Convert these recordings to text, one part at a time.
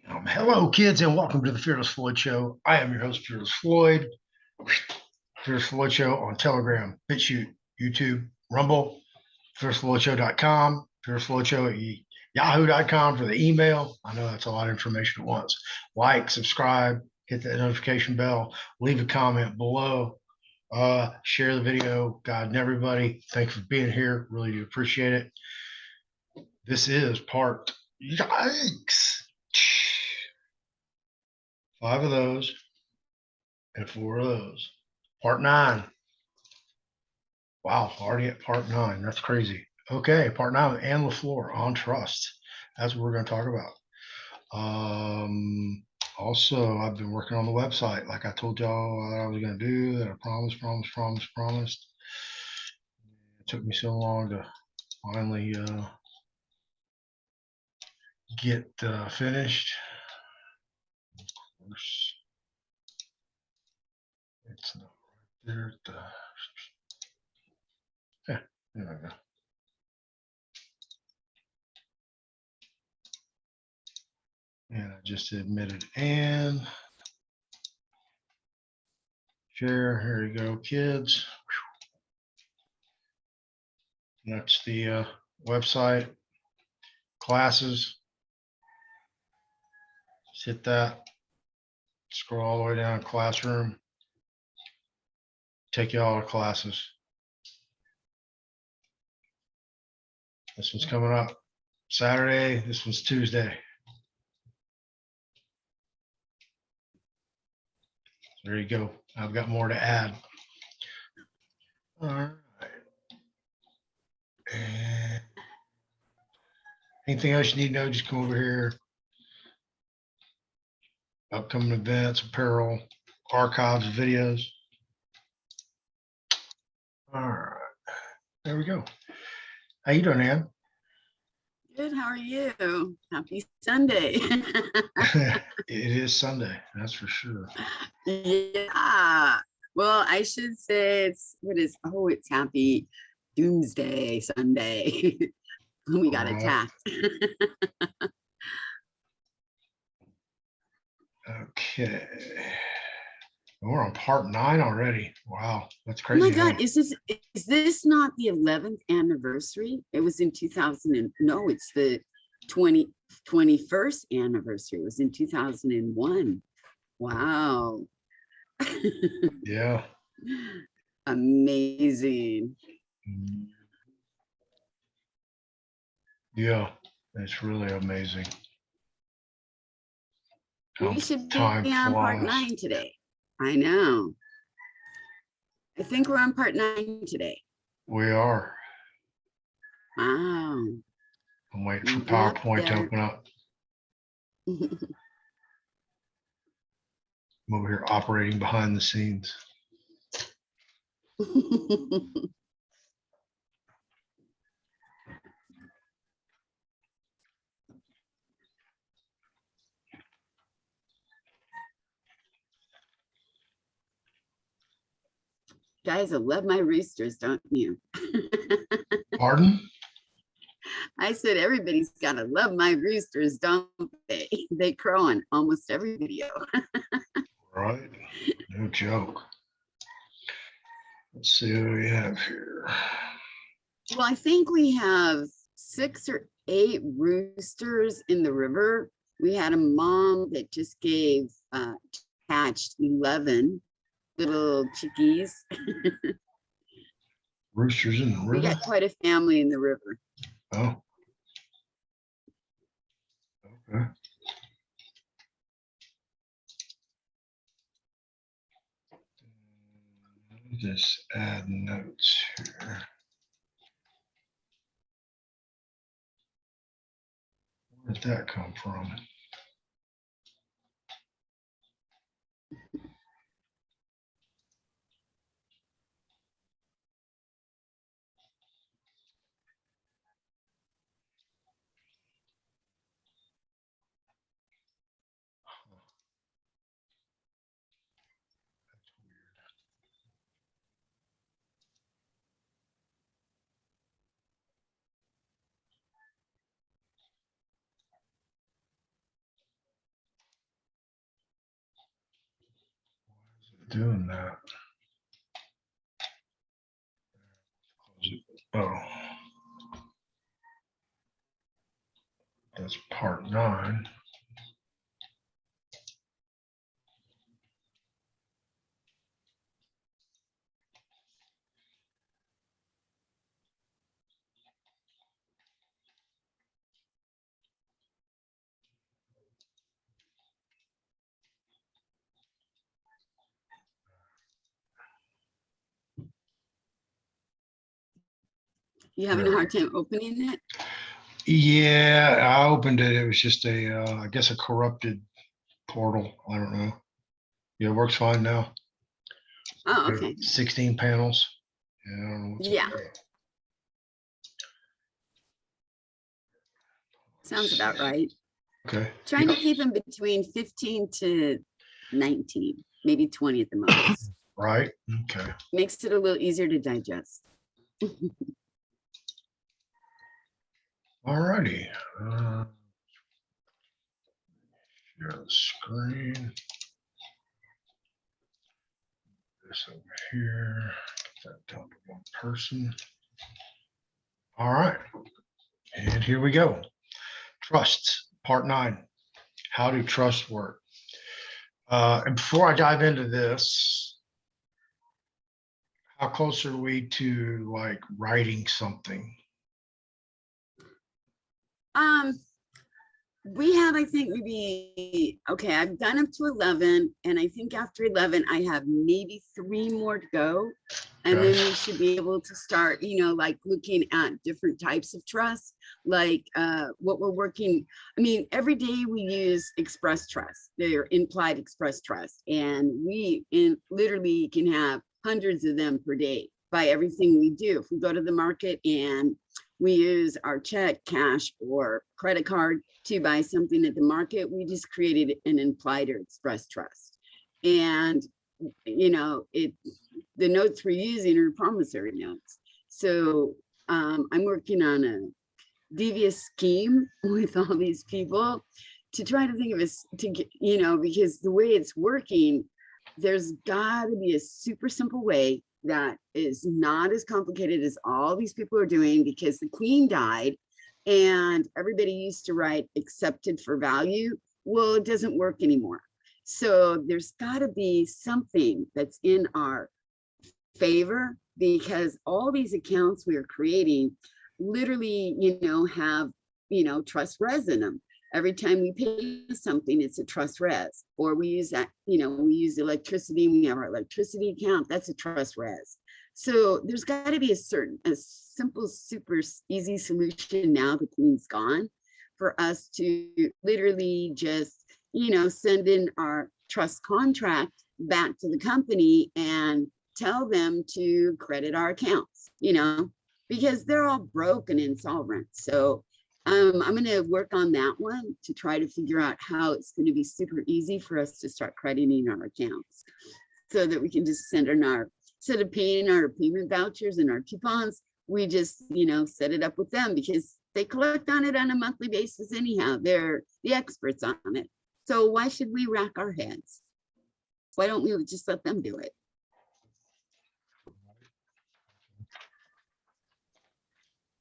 Hello, kids, and welcome to the Fearless Floyd Show. I am your host, Fearless Floyd. Fearless Floyd Show on Telegram, BitChute, YouTube, Rumble, fearlessfloydshow.com, Fearless Floyd Show at yahoo.com for the email. I know that's a lot of information at once. Like, subscribe, hit that notification bell, leave a comment below, share the video. God and everybody, thanks for being here. Really do appreciate it. This is part, yikes, 5 of those and 4 of those. Part 9. Wow, already at part 9. That's crazy. Okay, part 9 with Ann LeFlore on trust. That's what we're going to talk about. Also, I've been working on the website like I told y'all that I was going to do, that I promised. It took me so long to finally get finished. Of course, it's not right there at the... Yeah, there we go. And I just admitted and share. Here you go, kids. That's the website, classes. Just hit that. Scroll all the way down, classroom. Take you all to classes. This one's coming up Saturday. This one's Tuesday. There you go. I've got more to add. All right. And anything else you need to know, just come over here. Upcoming events, apparel, archives, videos. All right. There we go. How you doing, Ann? Good. How are you? Happy Sunday. It is Sunday, that's for sure. Yeah. Well, I should say it's happy Doomsday Sunday. We got attacked. Okay. We're on part 9 already. Wow, that's Oh crazy. my God, is this not the 11th anniversary? It was in 2000 no, it's the 21st anniversary. It was in 2001. Wow. Yeah. Amazing. Yeah, it's really amazing. We should be on part 9 today. I know. I think we're on part 9 today. We are. Wow. I'm waiting for PowerPoint to open up. I'm over here operating behind the scenes. Guys, I love my roosters, don't you? Pardon? I said everybody's gotta love my roosters, don't they? They crow on almost every video. Right? No joke. Let's see what we have here. Well, I think we have 6 or 8 roosters in the river. We had a mom that just hatched 11 little chickies. Roosters in the river? We got quite a family in the river. Oh. Okay. Let me just add notes here. Where did that come from? doing that. Oh, that's part 9. You having a hard time opening it? Yeah, I opened it. It was just a, I guess a corrupted portal. I don't know. Yeah, it works fine now. Oh, okay. 16 panels. Yeah, I don't know what's up Yeah. there. Sounds about right. Okay. Trying Yeah, to keep them between 15 to 19, maybe 20 at the most. right. Okay. Makes it a little easier to digest. All righty. Share the screen. This over here. Get that down to 1 person. All right. And here we go. Trusts, part 9. How do trusts work? And before I dive into this, how close are we to like writing something? We have, I think, maybe, okay, I've done up to 11, and I think after 11, I have maybe 3 more to go. And Okay. then we should be able to start, like looking at different types of trust, like what we're working. I mean, every day we use express trust, they're implied express trust, and we literally can have hundreds of them per day by everything we do. If we go to the market and we use our check, cash, or credit card to buy something at the market, we just created an implied or express trust. And the notes we're using are promissory notes. So I'm working on a devious scheme with all these people to try to think of this to get, because the way it's working, there's got to be a super simple way that is not as complicated as all these people are doing, because the queen died and everybody used to write accepted for value. Well, it doesn't work anymore. So there's got to be something that's in our favor, because all these accounts we are creating literally, have, trust res in them. Every time we pay something, it's a trust res. Or we use that, we use electricity, we have our electricity account, that's a trust res. So there's got to be a simple, super easy solution now the queen's gone, for us to literally just, send in our trust contract back to the company and tell them to credit our accounts, because they're all broke and insolvent. So I'm going to work on that one to try to figure out how it's going to be super easy for us to start crediting our accounts, so that we can just send in instead of paying our payment vouchers and our coupons, we just, set it up with them, because they collect on it on a monthly basis anyhow. They're the experts on it. So why should we rack our heads? Why don't we just let them do it?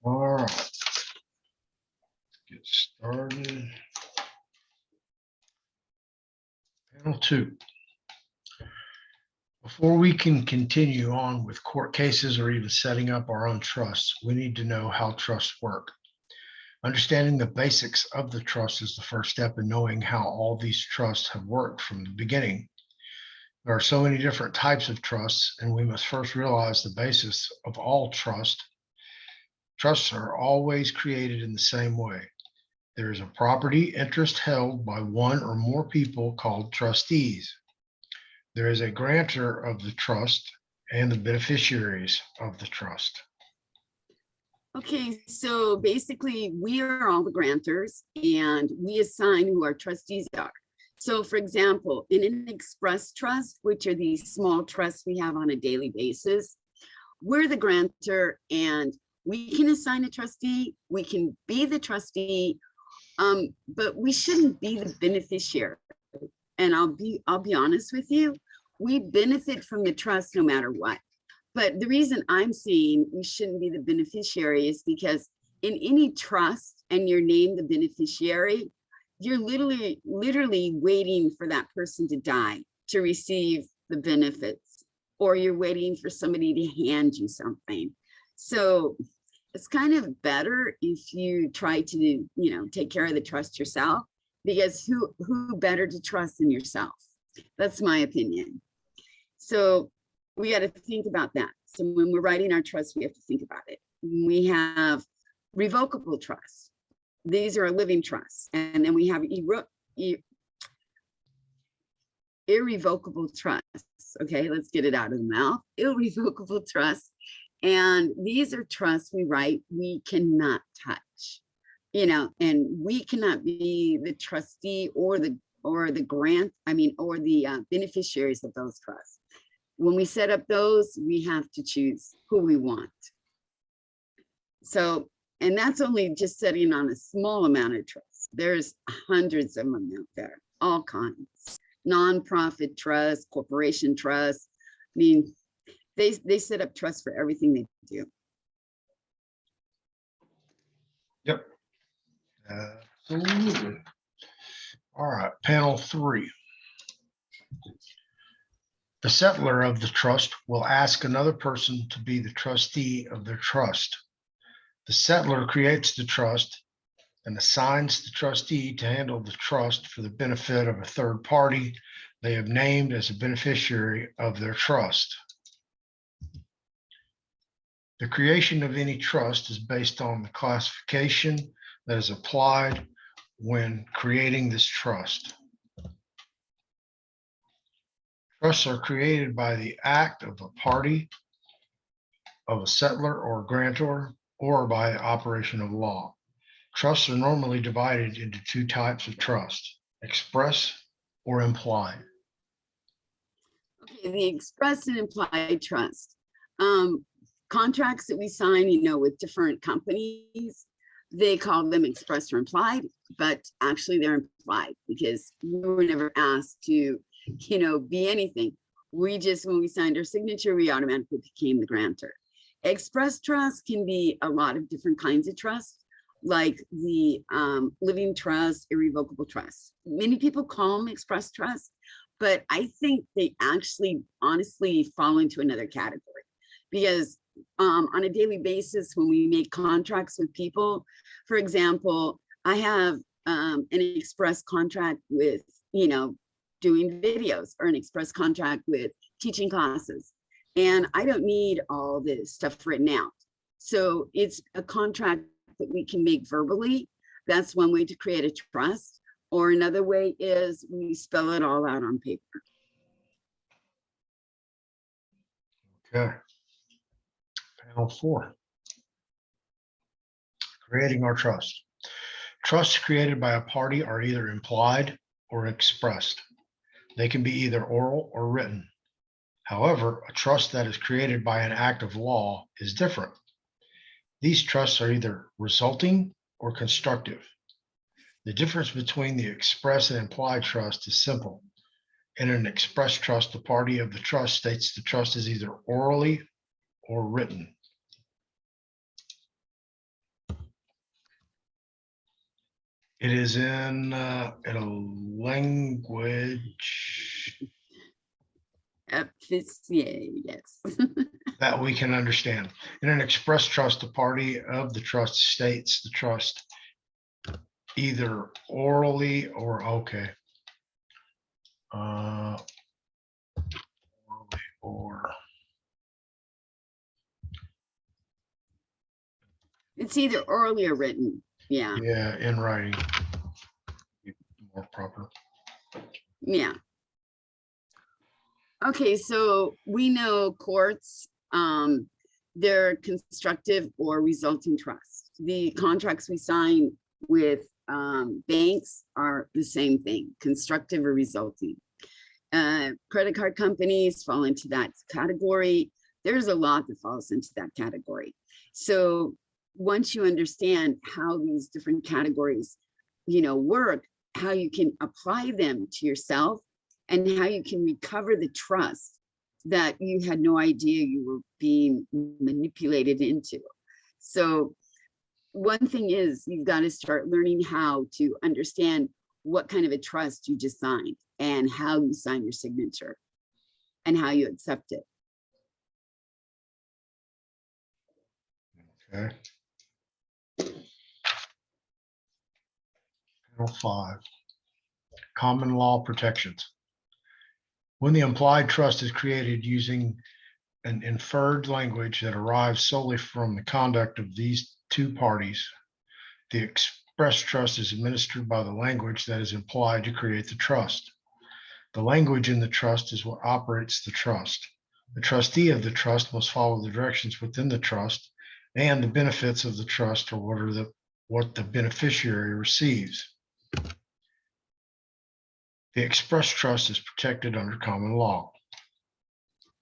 All right. Let's get started. Panel 2. Before we can continue on with court cases or even setting up our own trusts, we need to know how trusts work. Understanding the basics of the trust is the first step in knowing how all these trusts have worked from the beginning. There are so many different types of trusts, and we must first realize the basis of all trust. Trusts are always created in the same way. There is a property interest held by one or more people called trustees. There is a grantor of the trust and the beneficiaries of the trust. Okay, so basically we are all the grantors and we assign who our trustees are. So for example, in an express trust, which are these small trusts we have on a daily basis, we're the grantor and we can assign a trustee, we can be the trustee, but we shouldn't be the beneficiary. And I'll be honest with you, we benefit from the trust no matter what. But the reason I'm saying we shouldn't be the beneficiary is because in any trust and you're named the beneficiary, you're literally waiting for that person to die to receive the benefits, or you're waiting for somebody to hand you something. So it's kind of better if you try to, you know, take care of the trust yourself, because who better to trust than yourself? That's my opinion. So we got to think about that. So when we're writing our trust, we have to think about it. We have revocable trust. These are a living trust. And then we have irrevocable trust. Okay, let's get it out of the mouth. Irrevocable trust. And these are trusts we write, we cannot touch, you know, and we cannot be the trustee or the beneficiaries of those trusts. When we set up those, we have to choose who we want. So, and that's only just setting on a small amount of trusts. There's hundreds of them out there, all kinds. Nonprofit trusts, corporation trusts. I mean, they set up trusts for everything they do. Yep. Absolutely. All right, panel 3. The settlor of the trust will ask another person to be the trustee of their trust. The settlor creates the trust and assigns the trustee to handle the trust for the benefit of a third party they have named as a beneficiary of their trust. The creation of any trust is based on the classification that is applied when creating this trust. Trusts are created by the act of a party, of a settlor or grantor, or by operation of law. Trusts are normally divided into 2 types of trust: express or implied. Okay, the express and implied trust. Contracts that we sign, you know, with different companies, they call them express or implied, but actually they're implied because we were never asked to, you know, be anything. We just, when we signed our signature, we automatically became the grantor. Express trust can be a lot of different kinds of trust, like the living trust, irrevocable trust. Many people call them express trust, but I think they actually honestly fall into another category, because on a daily basis, when we make contracts with people, for example, I have an express contract with, you know, doing videos, or an express contract with teaching classes. And I don't need all this stuff written out. So it's a contract that we can make verbally. That's one way to create a trust. Or another way is we spell it all out on paper. Okay. Panel 4. Creating our trust. Trusts created by a party are either implied or expressed. They can be either oral or written. However, a trust that is created by an act of law is different. These trusts are either resulting or constructive. The difference between the express and implied trust is simple. In an express trust, the party of the trust states the trust is either orally or written. It is in a language Yes. that we can understand. In an express trust, the party of the trust states the trust either orally or orally or It's either orally or written. Yeah. yeah, in writing. More proper. Yeah. Okay, so we know courts, they're constructive or resulting trust. The contracts we sign with banks are the same thing, constructive or resulting. Credit card companies fall into that category. There's a lot that falls into that category. So once you understand how these different categories, you know, work, how you can apply them to yourself and how you can recover the trust that you had no idea you were being manipulated into. So one thing is, you've got to start learning how to understand what kind of a trust you just signed and how you sign your signature and how you accept it. Okay. Panel 5, common law protections. When the implied trust is created using an inferred language that arrives solely from the conduct of these two parties, the express trust is administered by the language that is implied to create the trust. The language in the trust is what operates the trust. The trustee of the trust must follow the directions within the trust, and the benefits of the trust are what the beneficiary receives. The express trust is protected under common law.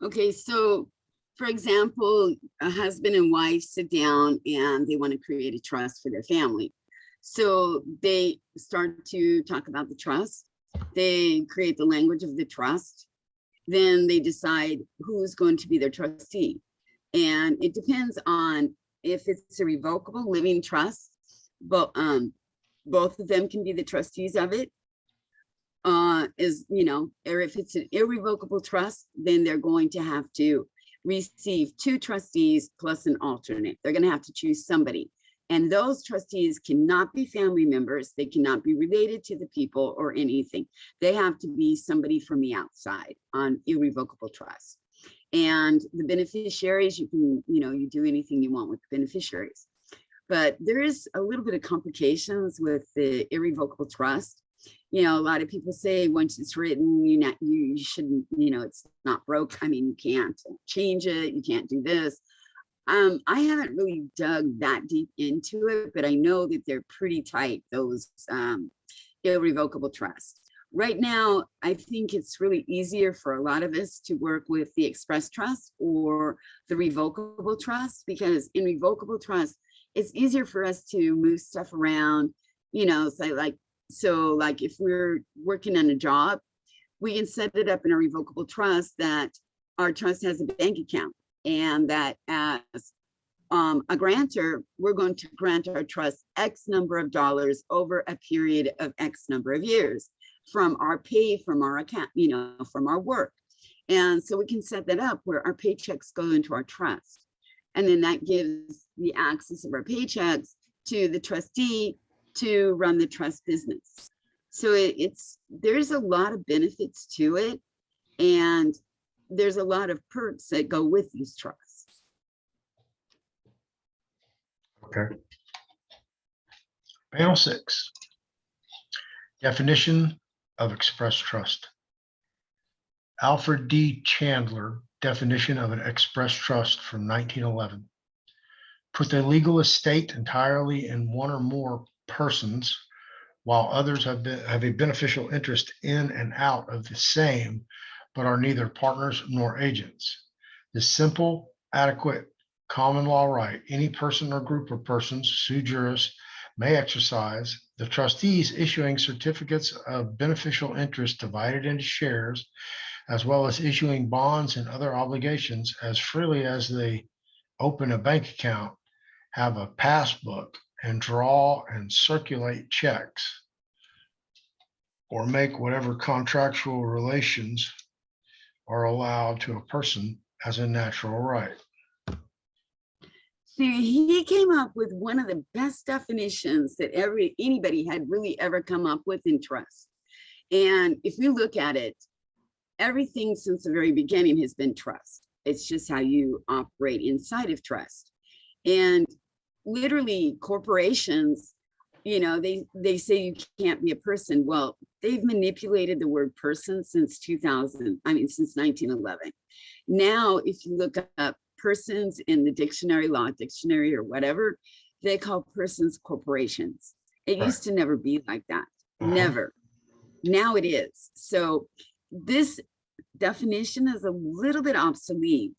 Okay, so for example, a husband and wife sit down and they want to create a trust for their family. So they start to talk about the trust. They create the language of the trust. Then they decide who's going to be their trustee. And it depends on if it's a revocable living trust, but both of them can be the trustees of it. Or if it's an irrevocable trust, then they're going to have to receive 2 trustees plus an alternate. They're going to have to choose somebody. And those trustees cannot be family members. They cannot be related to the people or anything. They have to be somebody from the outside on irrevocable trust. And the beneficiaries, you can, you do anything you want with the beneficiaries. But there is a little bit of complications with the irrevocable trust. A lot of people say once it's written, you shouldn't, it's not broke. I mean, you can't change it. You can't do this. I haven't really dug that deep into it, but I know that they're pretty tight, those irrevocable trusts. Right now, I think it's really easier for a lot of us to work with the express trust or the revocable trust, because in revocable trust, it's easier for us to move stuff around, so like if we're working on a job, we can set it up in a revocable trust that our trust has a bank account, and that as a grantor, we're going to grant our trust X number of dollars over a period of X number of years from our pay, from our account, from our work. And so we can set that up where our paychecks go into our trust. And then that gives the access of our paychecks to the trustee to run the trust business. So there's a lot of benefits to it, and there's a lot of perks that go with these trusts. Okay. Panel 6, definition of express trust. Alfred D. Chandler, definition of an express trust from 1911. Put the legal estate entirely in one or more persons, while others have a beneficial interest in and out of the same, but are neither partners nor agents. This simple, adequate common law right any person or group of persons, sui juris, may exercise, the trustees issuing certificates of beneficial interest divided into shares, as well as issuing bonds and other obligations as freely as they open a bank account, have a passbook, and draw and circulate checks, or make whatever contractual relations are allowed to a person as a natural right. See, he came up with one of the best definitions that anybody had really ever come up with in trust. And if we look at it, everything since the very beginning has been trust. It's just how you operate inside of trust. And literally corporations, they say you can't be a person. Well, they've manipulated the word person since 1911. Now, if you look up persons in the law dictionary or whatever, they call persons corporations. It used to never be like that. Never. Now it is. So this definition is a little bit obsolete,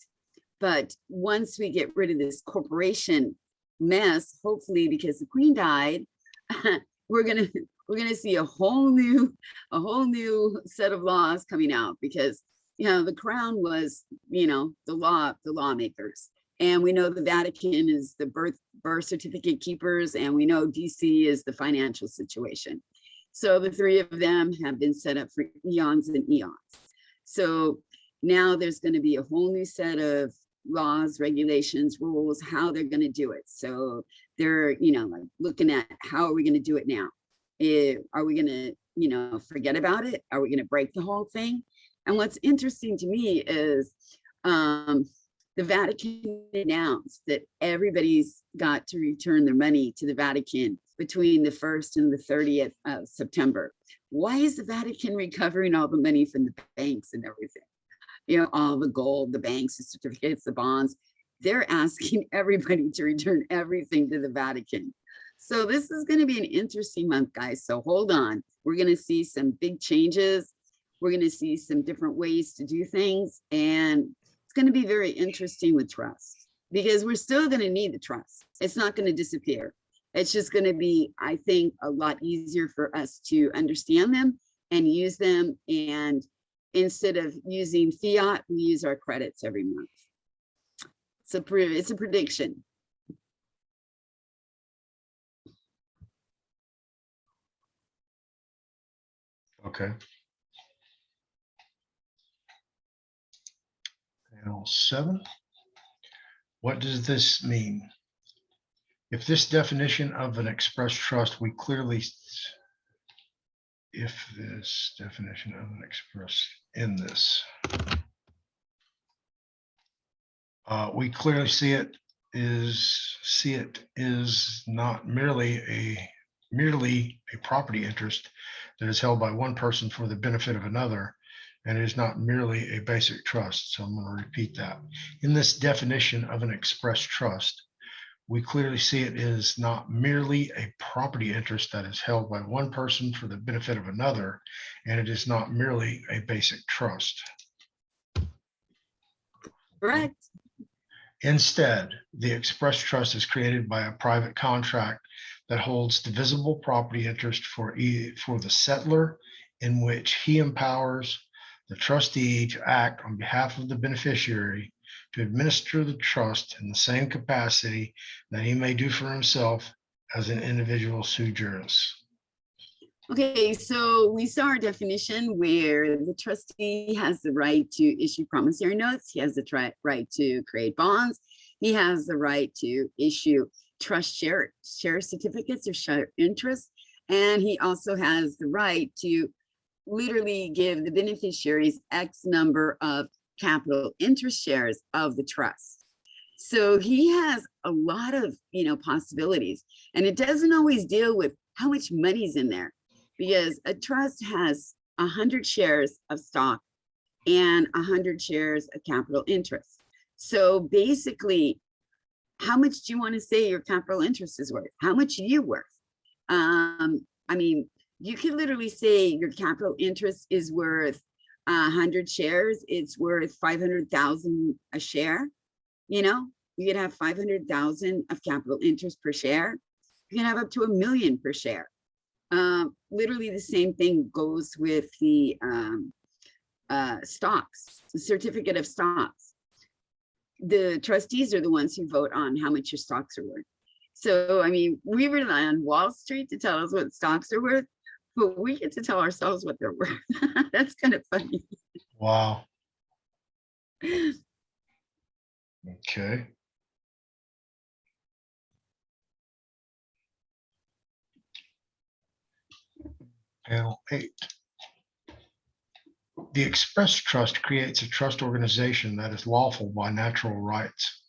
but once we get rid of this corporation mess, hopefully, because the Queen died, we're we're going to see a whole new set of laws coming out, because, you know, the crown was, you know, the lawmakers. And we know the Vatican is the birth certificate keepers, and we know DC is the financial situation. So the three of them have been set up for eons and eons. So now there's going to be a whole new set of laws, regulations, rules, how they're going to do it. So they're, you know, like looking at how are we going to do it now? Are we going to, you know, forget about it? Are we going to break the whole thing? And what's interesting to me is the Vatican announced that everybody's got to return their money to the Vatican between the 1st and the 30th of September. Why is the Vatican recovering all the money from the banks and everything? You know, all the gold, the banks, the certificates, the bonds. They're asking everybody to return everything to the Vatican. So this is going to be an interesting month, guys. So hold on. We're going to see some big changes. We're going to see some different ways to do things. And it's going to be very interesting with trust, because we're still going to need the trust. It's not going to disappear. It's just going to be, I think, a lot easier for us to understand them and use them. And instead of using fiat, we use our credits every month. It's a prediction. Okay. Panel 7. What does this mean? If this definition of an express trust, we clearly, if this definition of an express in this, we clearly see it is not merely a property interest that is held by one person for the benefit of another, and it is not merely a basic trust. So I'm going to repeat that. In this definition of an express trust, we clearly see it is not merely a property interest that is held by one person for the benefit of another, and it is not merely a basic trust. Correct. Instead, the express trust is created by a private contract that holds divisible property interest for the settlor, in which he empowers the trustee to act on behalf of the beneficiary to administer the trust in the same capacity that he may do for himself as an individual sui juris. Okay, so we saw our definition where the trustee has the right to issue promissory notes. He has the right to create bonds. He has the right to issue trust share certificates or share interest. And he also has the right to literally give the beneficiaries X number of capital interest shares of the trust. So he has a lot of, you know, possibilities, and it doesn't always deal with how much money's in there, because a trust has 100 shares of stock and 100 shares of capital interest. So basically, how much do you want to say your capital interest is worth? How much are you worth? I mean, you could literally say your capital interest is worth 100 shares. It's worth 500,000 a share. You know, you could have 500,000 of capital interest per share. You can have up to $1 million per share. Literally the same thing goes with the stocks, the certificate of stocks. The trustees are the ones who vote on how much your stocks are worth. So, I mean, we rely on Wall Street to tell us what stocks are worth, but we get to tell ourselves what they're worth. That's kind of funny. Wow. Okay. Panel 8. The express trust creates a trust organization that is lawful by natural rights.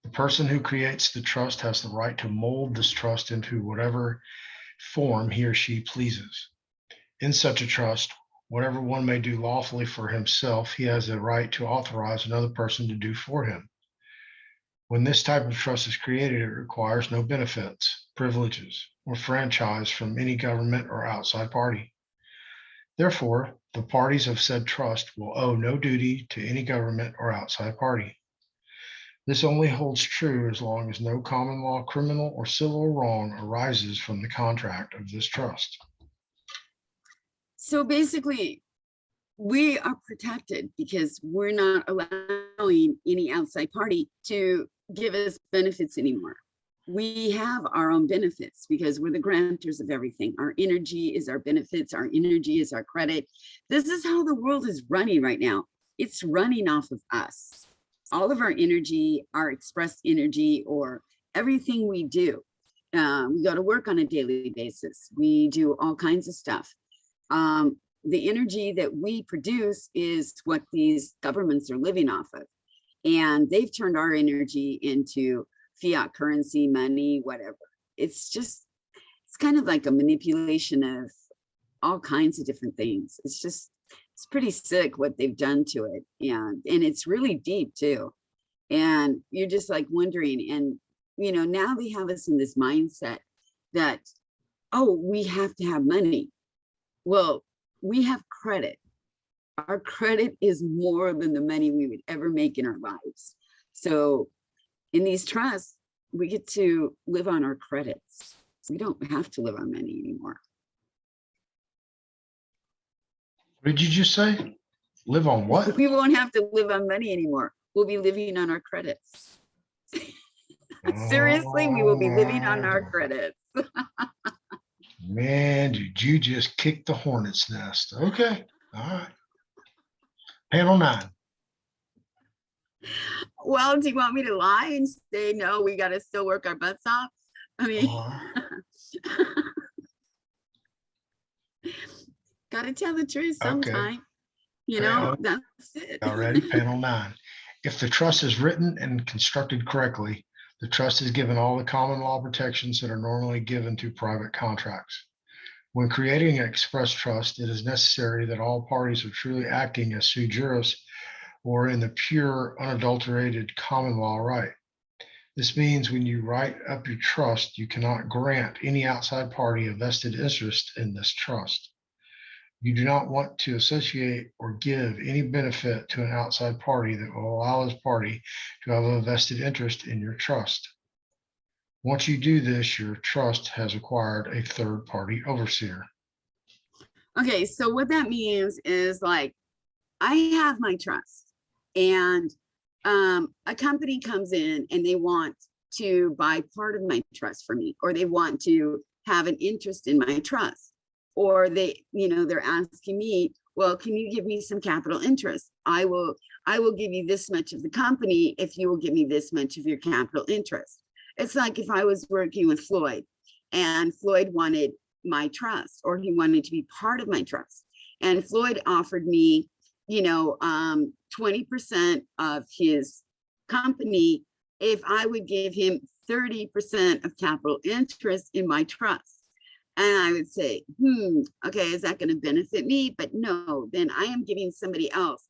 The person who creates the trust has the right to mold this trust into whatever form he or she pleases. In such a trust, whatever one may do lawfully for himself, he has the right to authorize another person to do for him. When this type of trust is created, it requires no benefits, privileges, or franchise from any government or outside party. Therefore, the parties of said trust will owe no duty to any government or outside party. This only holds true as long as no common law criminal or civil wrong arises from the contract of this trust. So basically, we are protected because we're not allowing any outside party to give us benefits anymore. We have our own benefits because we're the grantors of everything. Our energy is our benefits. Our energy is our credit. This is how the world is running right now. It's running off of us. All of our energy, our expressed energy, or everything we do. We go to work on a daily basis. We do all kinds of stuff. The energy that we produce is what these governments are living off of. And they've turned our energy into fiat currency, money, whatever. It's kind of like a manipulation of all kinds of different things. It's pretty sick what they've done to it. And it's really deep too. And you're just like wondering, and now they have us in this mindset that, oh, we have to have money. Well, we have credit. Our credit is more than the money we would ever make in our lives. So in these trusts, we get to live on our credits. We don't have to live on money anymore. What did you just say? Live on what? We won't have to live on money anymore. We'll be living on our credits. Seriously, we will be living on our credits. Man, did you just kick the hornet's nest? Okay. All right. Panel 9. Well, do you want me to lie and say, no, we got to still work our butts off? I mean, got to tell the truth sometime. Okay. That's it. All ready? Panel 9. If the trust is written and constructed correctly, the trust is given all the common law protections that are normally given to private contracts. When creating an express trust, it is necessary that all parties are truly acting as sui juris or in the pure, unadulterated common law right. This means when you write up your trust, you cannot grant any outside party a vested interest in this trust. You do not want to associate or give any benefit to an outside party that will allow this party to have a vested interest in your trust. Once you do this, your trust has acquired a third-party overseer. Okay, so what that means is, like, I have my trust, and a company comes in and they want to buy part of my trust for me, or they want to have an interest in my trust, or they're asking me, well, can you give me some capital interest? I will give you this much of the company if you will give me this much of your capital interest. It's like if I was working with Floyd and Floyd wanted my trust, or he wanted to be part of my trust, and Floyd offered me 20% of his company if I would give him 30% of capital interest in my trust. And I would say, okay, is that going to benefit me? But no, then I am giving somebody else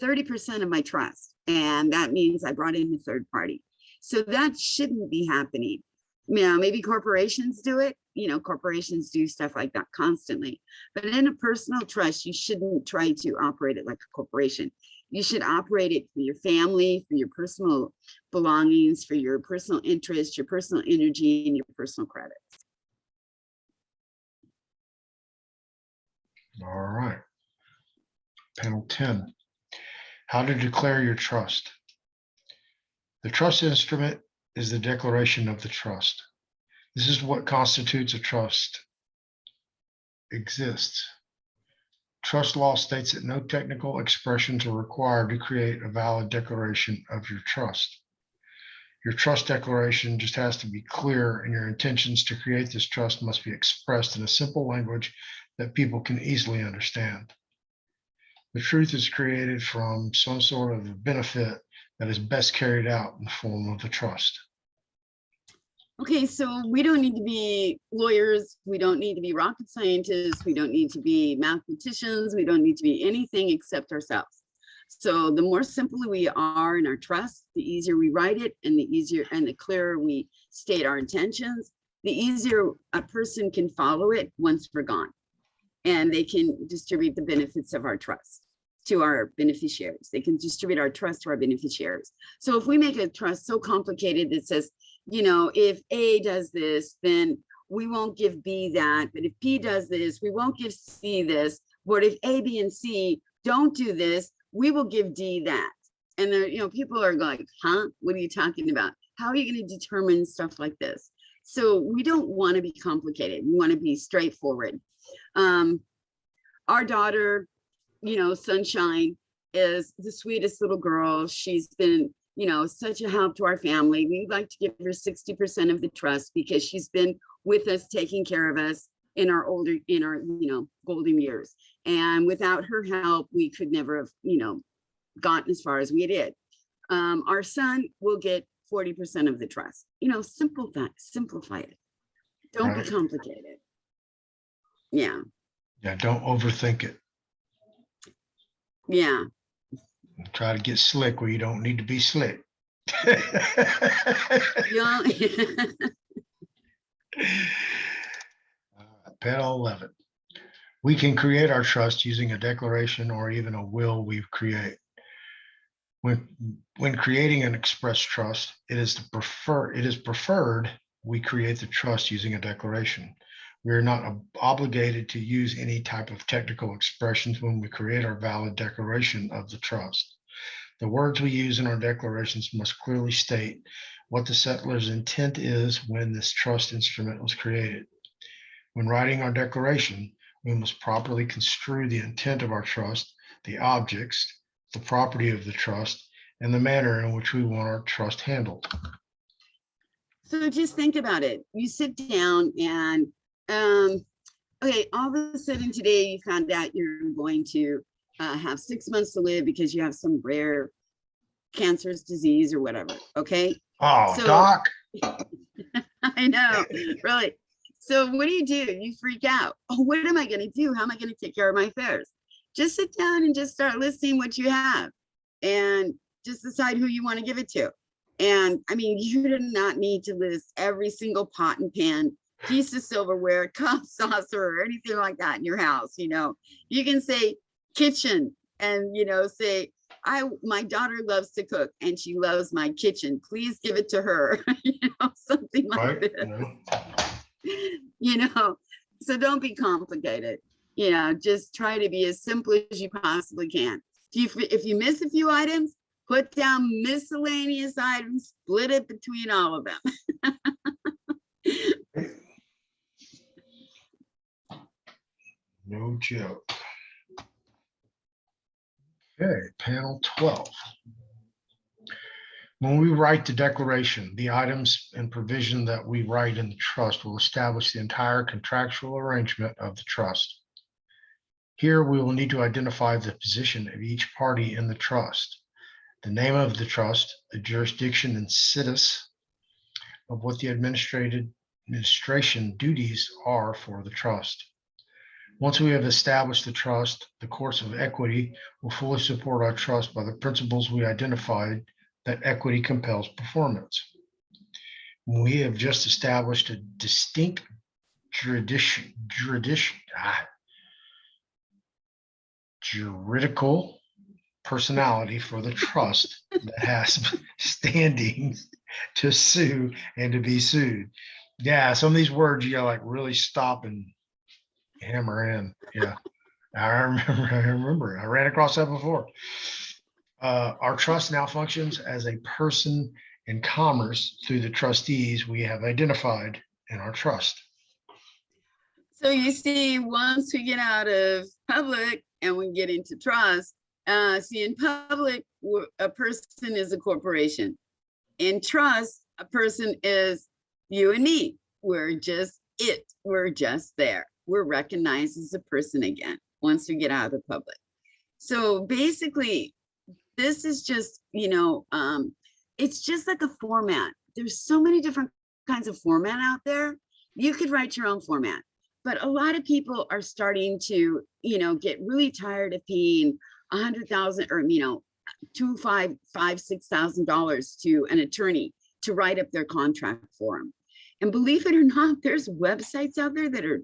30% of my trust. And that means I brought in a third party. So that shouldn't be happening. Maybe corporations do it. Corporations do stuff like that constantly. But in a personal trust, you shouldn't try to operate it like a corporation. You should operate it for your family, for your personal belongings, for your personal interests, your personal energy, and your personal credits. All right. Panel 10. How to declare your trust. The trust instrument is the declaration of the trust. This is what constitutes a trust exists. Trust law states that no technical expressions are required to create a valid declaration of your trust. Your trust declaration just has to be clear, and your intentions to create this trust must be expressed in a simple language that people can easily understand. The truth is created from some sort of benefit that is best carried out in the form of the trust. Okay, so we don't need to be lawyers. We don't need to be rocket scientists. We don't need to be mathematicians. We don't need to be anything except ourselves. So the more simple we are in our trust, the easier we write it, and the easier and the clearer we state our intentions, the easier a person can follow it once we're gone. And they can distribute the benefits of our trust to our beneficiaries. They can distribute our trust to our beneficiaries. So if we make a trust so complicated that says, if A does this, then we won't give B that. But if P does this, we won't give C this. But if A, B, and C don't do this, we will give D that. And there, people are like, huh, what are you talking about? How are you going to determine stuff like this? So we don't want to be complicated. We want to be straightforward. Our daughter, Sunshine, is the sweetest little girl. She's been, such a help to our family. We'd like to give her 60% of the trust because she's been with us, taking care of us in our golden years. And without her help, we could never have, gotten as far as we did. Our son will get 40% of the trust. Simplify it. Don't be complicated. Yeah. Yeah, don't overthink it. Yeah. Try to get slick where you don't need to be slick. Yeah. Panel 11. We can create our trust using a declaration or even a will we create. When creating an express trust, it is preferred we create the trust using a declaration. We are not obligated to use any type of technical expressions when we create our valid declaration of the trust. The words we use in our declarations must clearly state what the settler's intent is when this trust instrument was created. When writing our declaration, we must properly construe the intent of our trust, the objects, the property of the trust, and the manner in which we want our trust handled. So just think about it. You sit down and, okay, all of a sudden today you found out you're going to have 6 months to live because you have some rare cancerous disease or whatever, okay? Oh, So, Doc. I know, really. So what do? You freak out. Oh, what am I going to do? How am I going to take care of my affairs? Just sit down and just start listing what you have and just decide who you want to give it to. And I mean, you do not need to list every single pot and pan, piece of silverware, cup, saucer, or anything like that in your house. You can say kitchen and, say, my daughter loves to cook and she loves my kitchen. Please give it to her, something like this. So don't be complicated. Just try to be as simple as you possibly can. If you miss a few items, put down miscellaneous items, split it between all of them. No joke. Okay, panel 12. When we write the declaration, the items and provision that we write in the trust will establish the entire contractual arrangement of the trust. Here, we will need to identify the position of each party in the trust, the name of the trust, the jurisdiction and status of what the administration duties are for the trust. Once we have established the trust, the courts of equity will fully support our trust by the principles we identified that equity compels performance. We have just established a distinct juridical personality for the trust that has standing to sue and to be sued. Yeah, some of these words you gotta like really stop and hammer in. Yeah, I remember. I ran across that before. Our trust now functions as a person in commerce through the trustees we have identified in our trust. So you see, once we get out of public and we get into trust, in public, a person is a corporation. In trust, a person is you and me. We're just it. We're just there. We're recognized as a person again once we get out of public. So basically, this is just, it's just like a format. There's so many different kinds of format out there. You could write your own format, but a lot of people are starting to, get really tired of paying $100,000 or, $6,000 to an attorney to write up their contract for them. And believe it or not, there's websites out there that are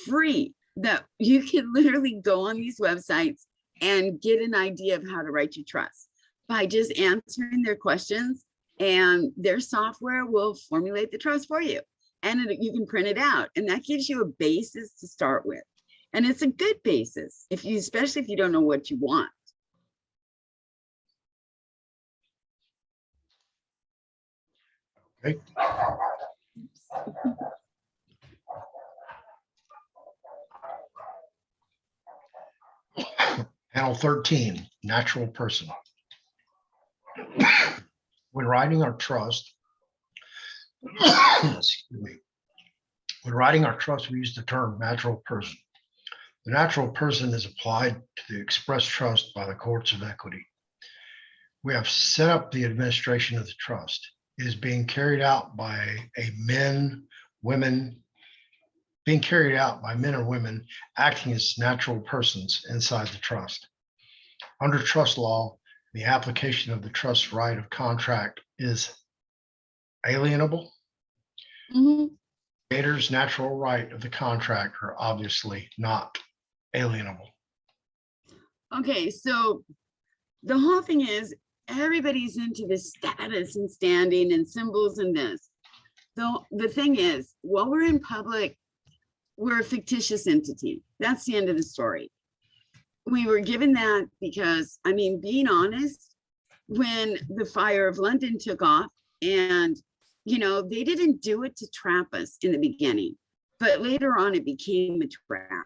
free that you can literally go on these websites and get an idea of how to write your trust by just answering their questions, and their software will formulate the trust for you. And you can print it out, and that gives you a basis to start with. And it's a good basis, especially if you don't know what you want. Okay. Panel 13, natural person. When writing our trust, excuse me. When writing our trust, we use the term natural person. The natural person is applied to the express trust by the courts of equity. We have set up the administration of the trust. It is being carried out by men or women acting as natural persons inside the trust. Under trust law, the application of the trust right of contract is alienable. Mhm. Creator's natural right of the contract are obviously not alienable. Okay, so the whole thing is everybody's into this status and standing and symbols and this. The thing is, while we're in public, we're a fictitious entity. That's the end of the story. We were given that because, I mean, being honest, when the fire of London took off, and they didn't do it to trap us in the beginning, but later on it became a trap.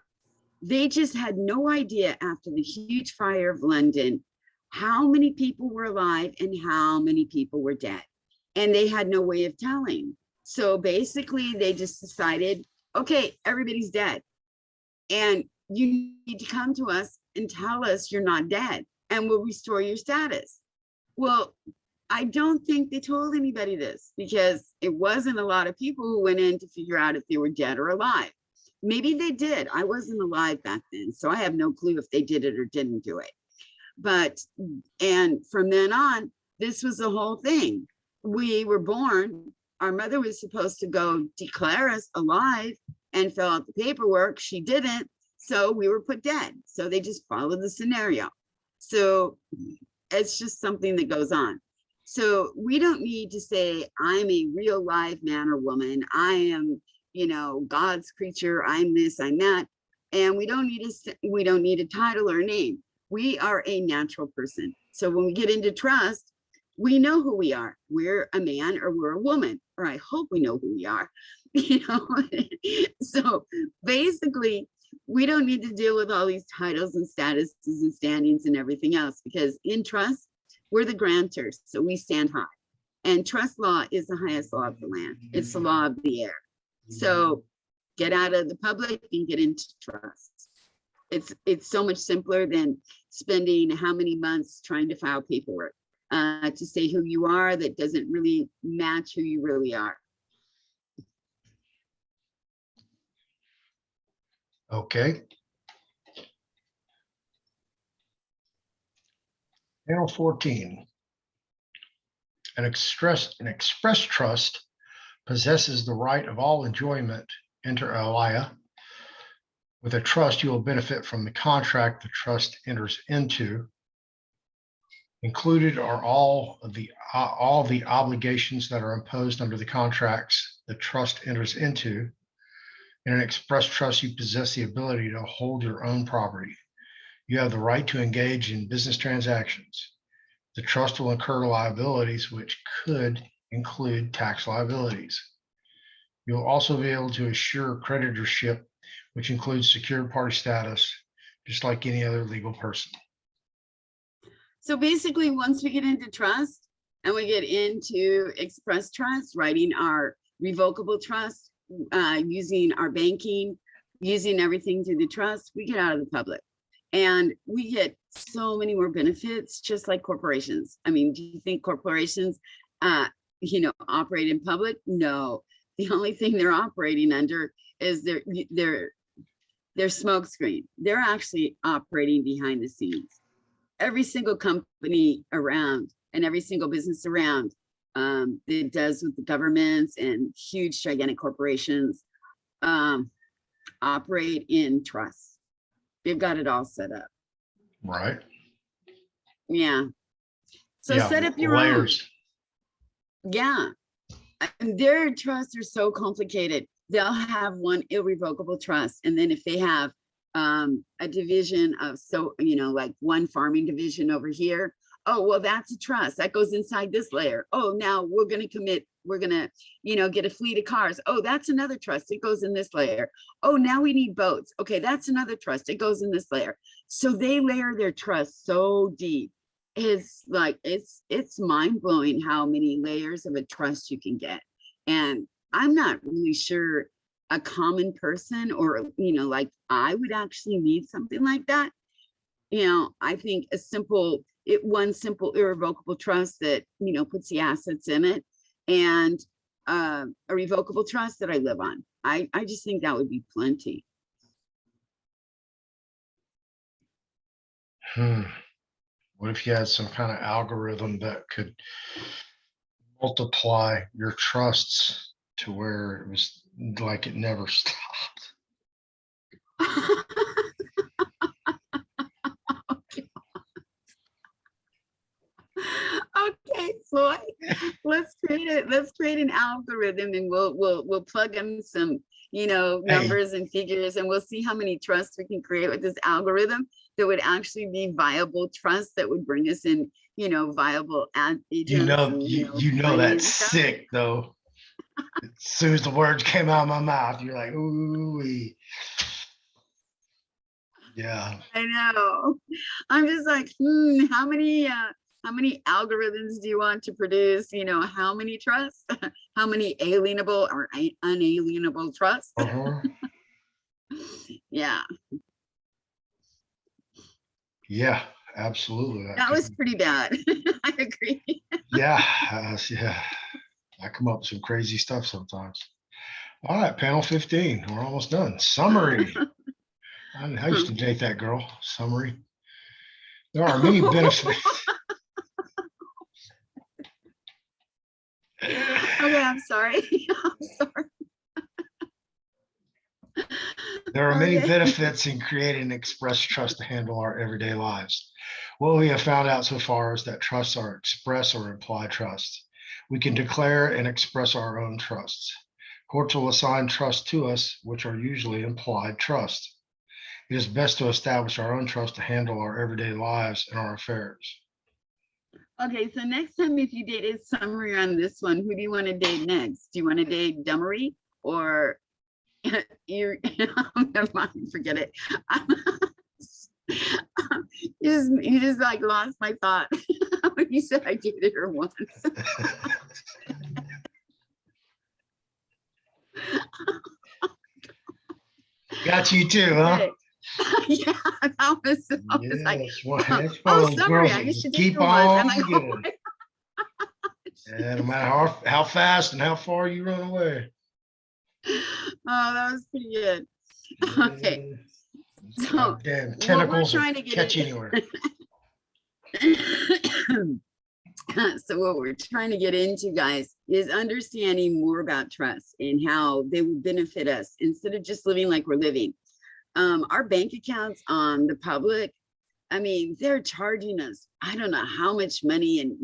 They just had no idea after the huge fire of London how many people were alive and how many people were dead. And they had no way of telling. So basically they just decided, okay, everybody's dead. And you need to come to us and tell us you're not dead and we'll restore your status. Well, I don't think they told anybody this because it wasn't a lot of people who went in to figure out if they were dead or alive. Maybe they did. I wasn't alive back then, so I have no clue if they did it or didn't do it. And from then on, this was the whole thing. We were born, our mother was supposed to go declare us alive and fill out the paperwork. She didn't, so we were put dead. So they just followed the scenario. So it's just something that goes on. So we don't need to say, I'm a real live man or woman. I am, God's creature. I'm this, I'm that. And we don't need a title or a name. We are a natural person. So when we get into trust, we know who we are. We're a man or we're a woman, or I hope we know who we are. So basically, we don't need to deal with all these titles and statuses and standings and everything else, because in trust, we're the grantors, so we stand high. And trust law is the highest law of the land. It's the law of the air. So get out of the public and get into trust. It's so much simpler than spending how many months trying to file paperwork to say who you are that doesn't really match who you really are. Okay. Panel 14. An express trust possesses the right of all enjoyment inter alia. With a trust, you will benefit from the contract the trust enters into. Included are all the obligations that are imposed under the contracts the trust enters into. In an express trust, you possess the ability to hold your own property. You have the right to engage in business transactions. The trust will incur liabilities, which could include tax liabilities. You'll also be able to assure creditorship, which includes secured party status, just like any other legal person. So basically, once we get into trust and we get into express trust, writing our revocable trust, using our banking, using everything through the trust, we get out of the public. And we get so many more benefits, just like corporations. I mean, do you think corporations, operate in public? No, the only thing they're operating under is their smoke screen. They're actually operating behind the scenes. Every single company around and every single business around that does with the governments and huge, gigantic corporations operate in trust. They've got it all set up. Right. Yeah. So set up your layers. Own. Yeah. And their trusts are so complicated. They'll have one irrevocable trust. And then if they have a division of, so, like one farming division over here. Oh, well, that's a trust that goes inside this layer. Oh, now we're going to, get a fleet of cars. Oh, that's another trust. It goes in this layer. Oh, now we need boats. Okay, that's another trust. It goes in this layer. So they layer their trust so deep. It's like, it's mind blowing how many layers of a trust you can get. And I'm not really sure a common person, or, like I would actually need something like that. I think one simple irrevocable trust that, puts the assets in it, and a revocable trust that I live on. I just think that would be plenty. What if you had some kind of algorithm that could multiply your trusts to where it was like it never stopped? Okay, Floyd, let's create an algorithm, and we'll plug in some, numbers and figures, and we'll see how many trusts we can create with this algorithm that would actually be viable trusts that would bring us in, viable agents. That's sick though. As soon as the words came out of my mouth, you're like, ooh. Yeah. I know. I'm just like, how many algorithms do you want to produce? How many trusts? How many alienable or unalienable trusts? Yeah. Yeah, absolutely. That was pretty bad. I agree. Yeah. I come up with some crazy stuff sometimes. All right, panel 15. We're almost done. Summary. I used to date that girl. Summary. There are many benefits. Okay, I'm sorry. I'm sorry. There are many benefits in creating an express trust to handle our everyday lives. What we have found out so far is that trusts are express or implied trusts. We can declare and express our own trusts. Courts will assign trusts to us, which are usually implied trusts. It is best to establish our own trust to handle our everyday lives and our affairs. Okay, so next time if you date a summary on this one, who do you want to date next? Do you want to date Dummery, or you never mind, forget it. You just like lost my thought when you said I dated her once. Got you too, huh? Yeah, that was like, oh, sorry, I used to keep on going. Yeah, no matter how fast and how far you run away. Oh, that was pretty good. Okay. So damn tentacles trying to catch anywhere. So what we're trying to get into, guys, is understanding more about trust and how they will benefit us instead of just living like we're living. Our bank accounts on the public, I mean, they're charging us, I don't know how much money, and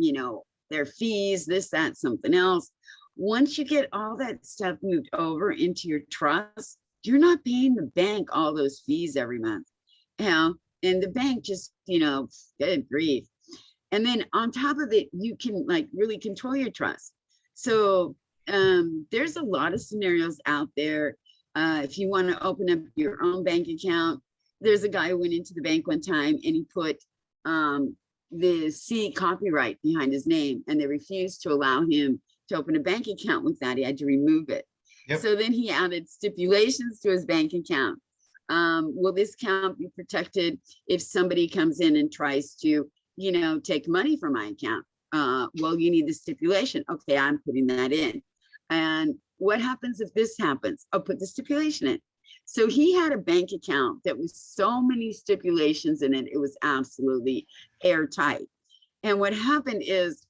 their fees, this, that, something else. Once you get all that stuff moved over into your trust, you're not paying the bank all those fees every month. And the bank just, good grief. And then on top of it, you can like really control your trust. So there's a lot of scenarios out there. If you want to open up your own bank account, there's a guy who went into the bank one time and he put the C copyright behind his name, and they refused to allow him to open a bank account with that. He had to remove it. Yep. So then he added stipulations to his bank account. Will this account be protected if somebody comes in and tries to, take money from my account? Well, you need the stipulation. Okay, I'm putting that in. And what happens if this happens? I'll put the stipulation in. So he had a bank account that was so many stipulations in it, it was absolutely airtight. And what happened is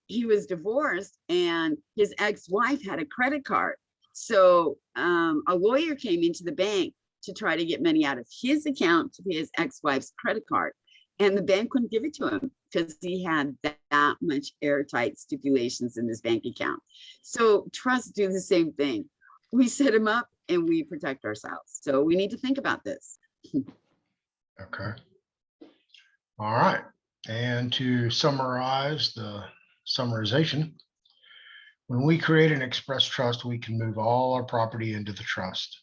he was divorced and his ex-wife had a credit card. So a lawyer came into the bank to try to get money out of his account to pay his ex-wife's credit card. And the bank couldn't give it to him because he had that much airtight stipulations in his bank account. So trusts do the same thing. we set them up and we protect ourselves. So we need to think about this. Okay. All right. And to summarize the summarization, when we create an express trust, we can move all our property into the trust.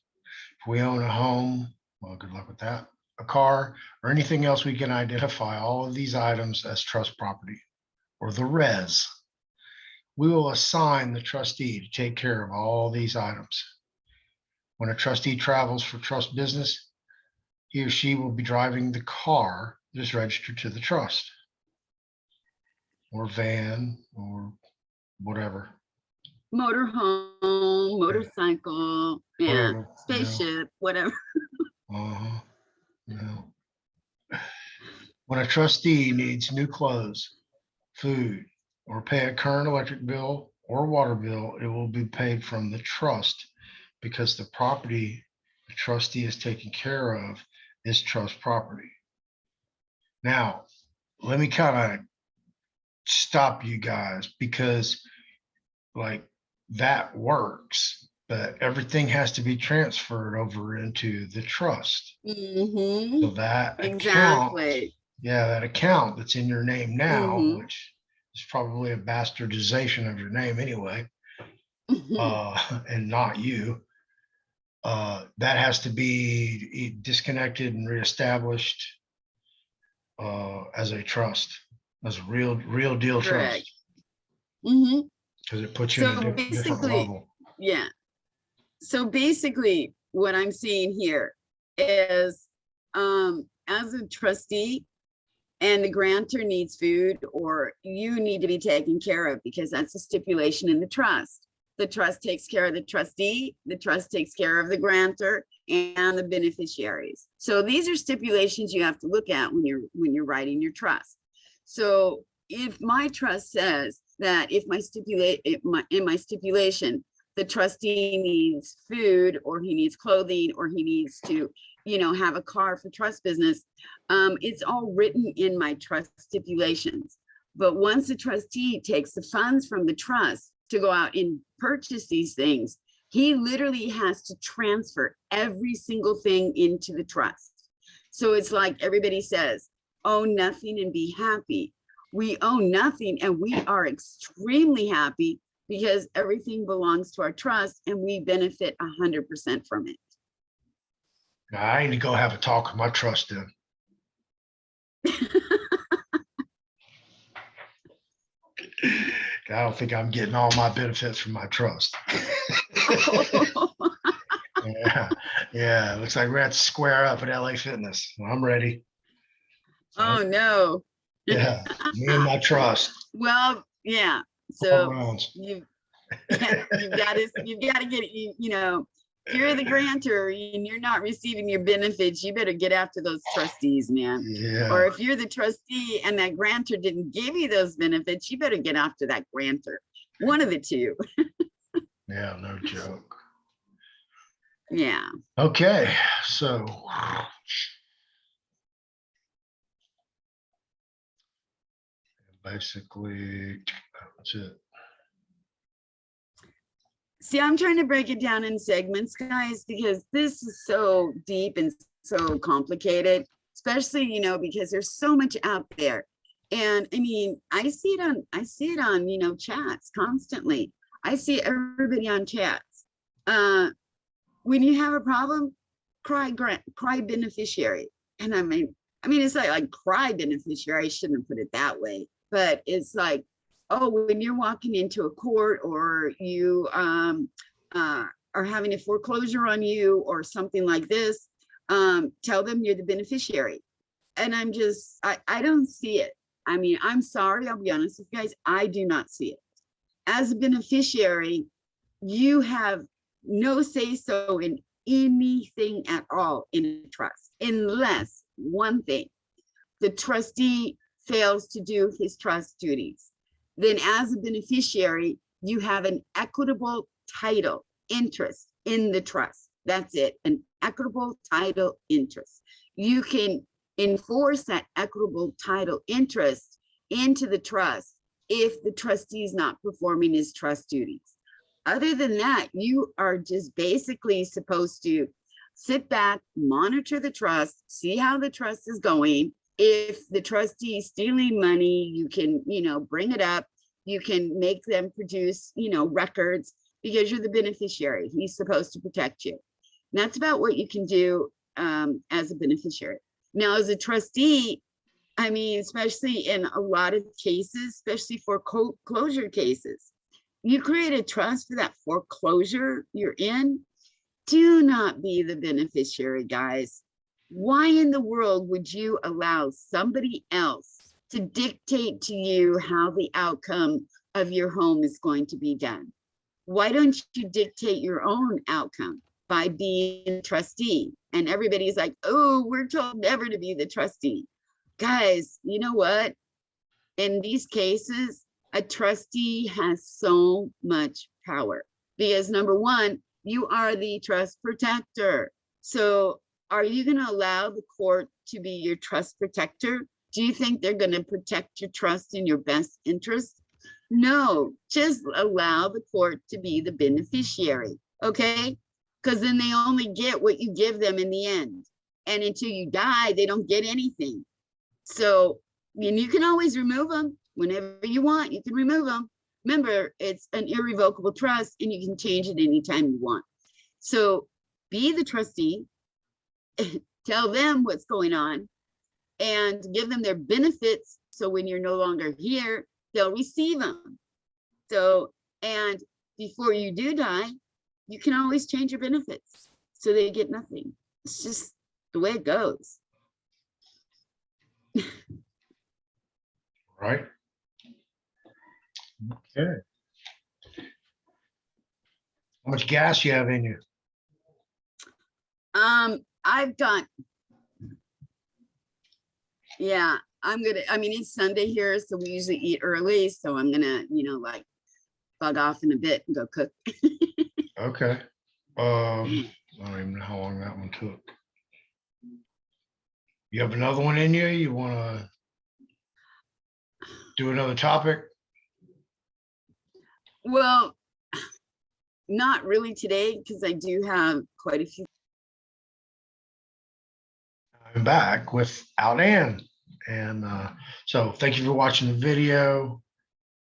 If we own a home, well, good luck with that, a car, or anything else, we can identify all of these items as trust property, or the res. We will assign the trustee to take care of all these items. When a trustee travels for trust business, he or she will be driving the car that is registered to the trust, or van, or whatever. Motorhome, motorcycle, yeah, Whatever, spaceship, whatever. Uh-huh. Yeah. When a trustee needs new clothes, food, or pay a current electric bill or water bill, it will be paid from the trust because the property the trustee is taking care of is trust property. Now, let me kind of stop you guys because like that works, but everything has to be transferred over into the trust. Mm-hmm. So that account, Exactly. yeah, that account that's in your name now, Mhm. which is probably a bastardization of your name anyway, and not you, that has to be disconnected and reestablished as a trust, as a real deal Correct. trust, Mm-hmm. because it puts you in a So different basically, level. yeah. So basically, what I'm seeing here is, as a trustee and the grantor needs food, or you need to be taken care of because that's a stipulation in the trust. The trust takes care of the trustee, the trust takes care of the grantor and the beneficiaries. So these are stipulations you have to look at when you're writing your trust. So if my trust says that if in my stipulation, the trustee needs food, or he needs clothing, or he needs to, have a car for trust business, it's all written in my trust stipulations. But once the trustee takes the funds from the trust to go out and purchase these things, he literally has to transfer every single thing into the trust. So it's like everybody says, own nothing and be happy. We own nothing and we are extremely happy because everything belongs to our trust and we benefit 100% from it. Now, I need to go have a talk with my trust then. I don't think I'm getting all my benefits from my trust. Yeah. Looks like we're at square up at LA Fitness. I'm ready. Oh no. Yeah, me and my trust. Well, yeah. So you've got to get it. If you're the grantor and you're not receiving your benefits, you better get after those trustees, man. Yeah. Or if you're the trustee and that grantor didn't give you those benefits, you better get after that grantor. One of the two. Yeah, no joke. Yeah. Okay, so basically that's it. See, I'm trying to break it down in segments, guys, because this is so deep and so complicated, especially, because there's so much out there. And I mean, I see it on, chats constantly. I see everybody on chats. When you have a problem, cry beneficiary. And I mean, it's like cry beneficiary. I shouldn't have put it that way, but it's like, oh, when you're walking into a court or you are having a foreclosure on you or something like this, tell them you're the beneficiary. And I don't see it. I mean, I'm sorry, I'll be honest with you guys, I do not see it. As a beneficiary, you have no say so in anything at all in a trust, unless one thing, the trustee fails to do his trust duties. Then as a beneficiary, you have an equitable title interest in the trust. That's it, an equitable title interest. You can enforce that equitable title interest into the trust if the trustee is not performing his trust duties. Other than that, you are just basically supposed to sit back, monitor the trust, see how the trust is going. If the trustee is stealing money, you can, bring it up. You can make them produce, records, because you're the beneficiary. He's supposed to protect you. And that's about what you can do as a beneficiary. Now, as a trustee, I mean, especially in a lot of cases, especially for foreclosure cases, you create a trust for that foreclosure you're in. Do not be the beneficiary, guys. Why in the world would you allow somebody else to dictate to you how the outcome of your home is going to be done? Why don't you dictate your own outcome by being a trustee? And everybody's like, oh, we're told never to be the trustee. Guys, you know what? In these cases, a trustee has so much power because, number one, you are the trust protector. So are you going to allow the court to be your trust protector? Do you think they're going to protect your trust in your best interest? No, just allow the court to be the beneficiary, okay? Because then they only get what you give them in the end. And until you die, they don't get anything. So, and you can always remove them whenever you want. You can remove them. Remember, it's an irrevocable trust and you can change it anytime you want. So be the trustee, tell them what's going on and give them their benefits. So when you're no longer here, they'll receive them. So, and before you do die, you can always change your benefits so they get nothing. It's just the way it goes. Right. Okay. How much gas you have in you? I've got, yeah, it's Sunday here, so we usually eat early. So I'm gonna, like bug off in a bit and go cook. Okay. I don't even know how long that one took. You have another one in you? You want to do another topic? Well, not really today, because I do have quite a few. I'm back without Ann. And so thank you for watching the video.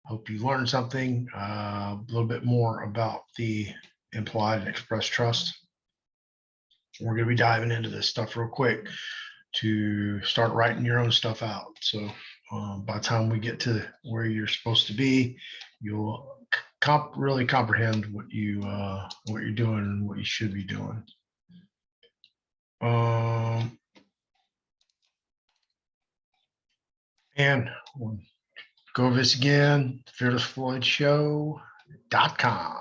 Hope you learned something, a little bit more about the implied and express trust. We're going to be diving into this stuff real quick to start writing your own stuff out. So by the time we get to where you're supposed to be, you'll really comprehend what you're doing and what you should be doing. And we'll go over this again, fearlessfloydshow.com.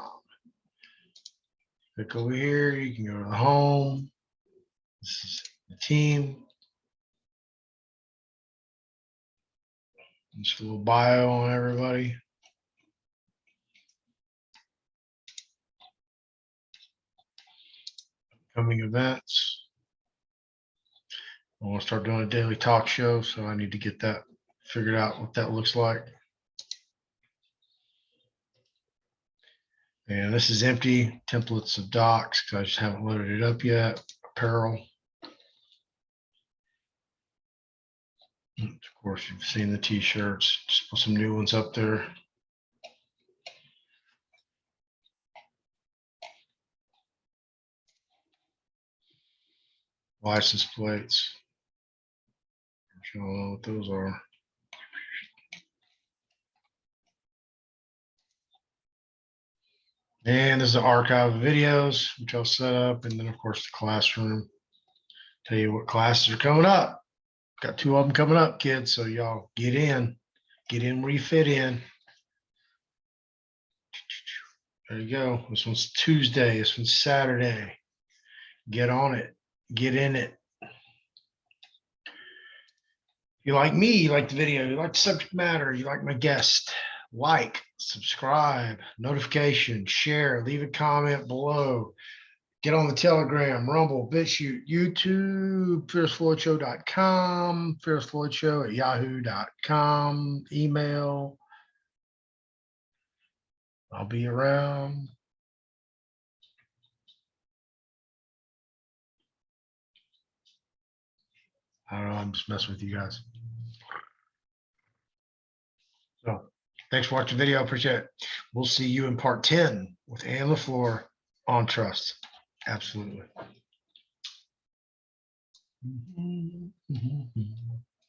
Click over here, you can go to the home. This is the team. Just a little bio on everybody. Upcoming events. I want to start doing a daily talk show, so I need to get that figured out, what that looks like. And this is empty, templates of docs, because I just haven't loaded it up yet. Apparel. Of course, you've seen the t-shirts. Just put some new ones up there. License plates. I don't know what those are. And this is an archive of videos, which I'll set up. And then, of course, the classroom. Tell you what classes are coming up. Got 2 of them coming up, kids. So y'all get in where you fit in. There you go. This one's Tuesday. This one's Saturday. Get on it. Get in it. You like me, you like the video, you like the subject matter, you like my guest, like, subscribe, notification, share, leave a comment below. Get on the Telegram, Rumble, BitChute, YouTube, fearlessfloydshow.com, fearlessfloydshow@yahoo.com, email. I'll be around. I don't know. I'm just messing with you guys. So thanks for watching the video. I appreciate it. We'll see you in part 10 with Ann LeFlore on trust. Absolutely.